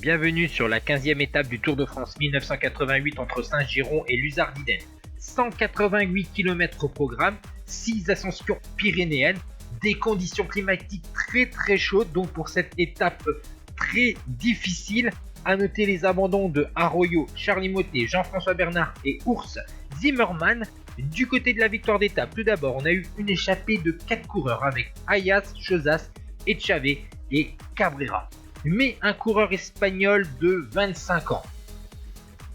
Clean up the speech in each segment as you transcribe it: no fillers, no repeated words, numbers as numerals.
Bienvenue sur la 15e étape du Tour de France 1988 entre Saint-Girons et Luzardiden. 188 km au programme, 6 ascensions pyrénéennes, des conditions climatiques très chaudes, donc pour cette étape très difficile. À noter les abandons de Arroyo, Charly Mottet, Jean-François Bernard et Urs Zimmermann. Du côté de la victoire d'étape, tout d'abord, on a eu une échappée de 4 coureurs avec Ayas, Chozas, Echave et Cabrera. Mais un coureur espagnol de 25 ans,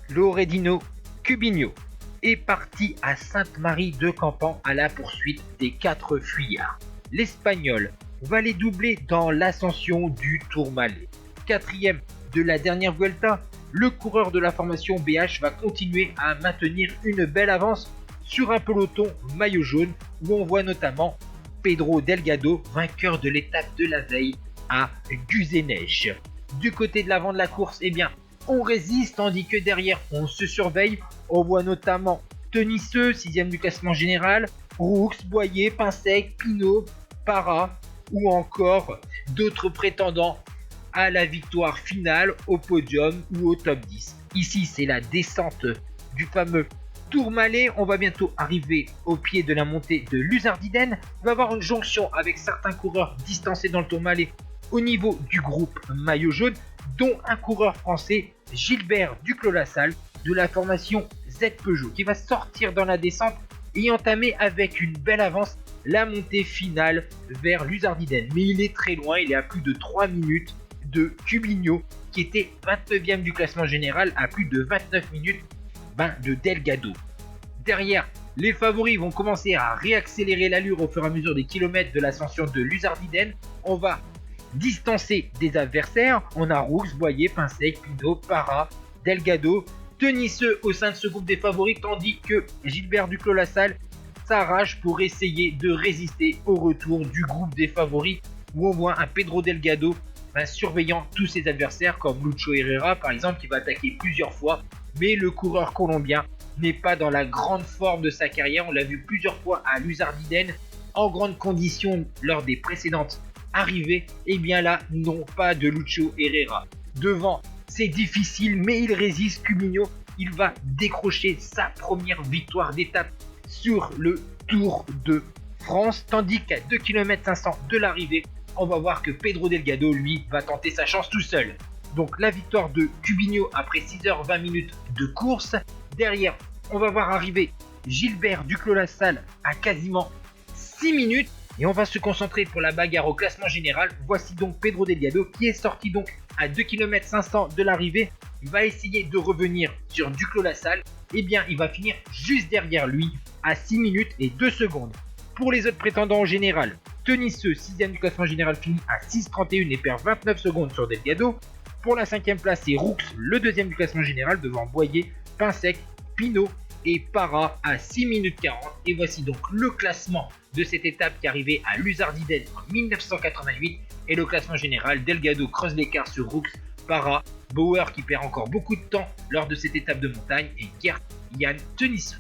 Loredino Cubinho, est parti à Sainte-Marie de Campan à la poursuite des 4 fuyards. L'Espagnol va les doubler dans l'ascension du Tourmalet. Quatrième de la dernière Vuelta, le coureur de la formation BH va continuer à maintenir une belle avance sur un peloton maillot jaune où on voit notamment Pedro Delgado, vainqueur de l'étape de la veille à Guzenej. Du côté de l'avant de la course, on résiste tandis que derrière on se surveille. On voit notamment Tenisseux, 6ème du classement général, Roux, Boyer, Pinsec, Pinot, Para ou encore d'autres prétendants à la victoire finale, au podium ou au top 10. Ici, c'est la descente du fameux Tourmalet. On va bientôt arriver au pied de la montée de Luzardiden. On va avoir une jonction avec certains coureurs distancés dans le Tourmalet au niveau du groupe maillot jaune, dont un coureur français, Gilbert Duclos-Lassalle, de la formation Z Peugeot, qui va sortir dans la descente et entamer avec une belle avance la montée finale vers Luzardiden. Mais il est très loin, il est à plus de 3 minutes de Cubinho, qui était 29e du classement général, à plus de 29 minutes de Delgado. Derrière, les favoris vont commencer à réaccélérer l'allure au fur et à mesure des kilomètres de l'ascension de Luzardiden. On va distancer des adversaires. On a Roux, Boyer, Pinsec, Pinot, Para, Delgado, Tenisseux au sein de ce groupe des favoris, tandis que Gilbert Duclos-Lassalle s'arrache pour essayer de résister au retour du groupe des favoris, où on voit un Pedro Delgado surveillant tous ses adversaires comme Lucho Herrera par exemple, qui va attaquer plusieurs fois. Mais le coureur colombien n'est pas dans la grande forme de sa carrière. On l'a vu plusieurs fois à Luzardiden en grande condition lors des précédentes arrivées. Et bien là, non, pas de Lucho Herrera. Devant, c'est difficile, mais il résiste. Cubinho, il va décrocher sa première victoire d'étape sur le Tour de France, tandis qu'à 2 km 500 de l'arrivée, on va voir que Pedro Delgado, lui, va tenter sa chance tout seul. Donc la victoire de Cubinho après 6h20 minutes de course. Derrière, on va voir arriver Gilbert Duclos-Lassalle à quasiment 6 minutes. Et on va se concentrer pour la bagarre au classement général. Voici donc Pedro Delgado qui est sorti donc à 2 km 500 de l'arrivée. Il va essayer de revenir sur Duclos-Lassalle. Il va finir juste derrière lui à 6 minutes et 2 secondes. Pour les autres prétendants au général, Tenisseux, 6ème du classement général, finit à 6,31 et perd 29 secondes sur Delgado. Pour la 5ème place, c'est Roux, le 2ème du classement général, devant Boyer, Pinsec, Pinot et Para à 6 minutes 40. Et voici donc le classement de cette étape qui arrivait à Luzardiden en 1988. Et le classement général, Delgado creuse l'écart sur Roux, Para, Bauer qui perd encore beaucoup de temps lors de cette étape de montagne et Gert Jan Tenisseux.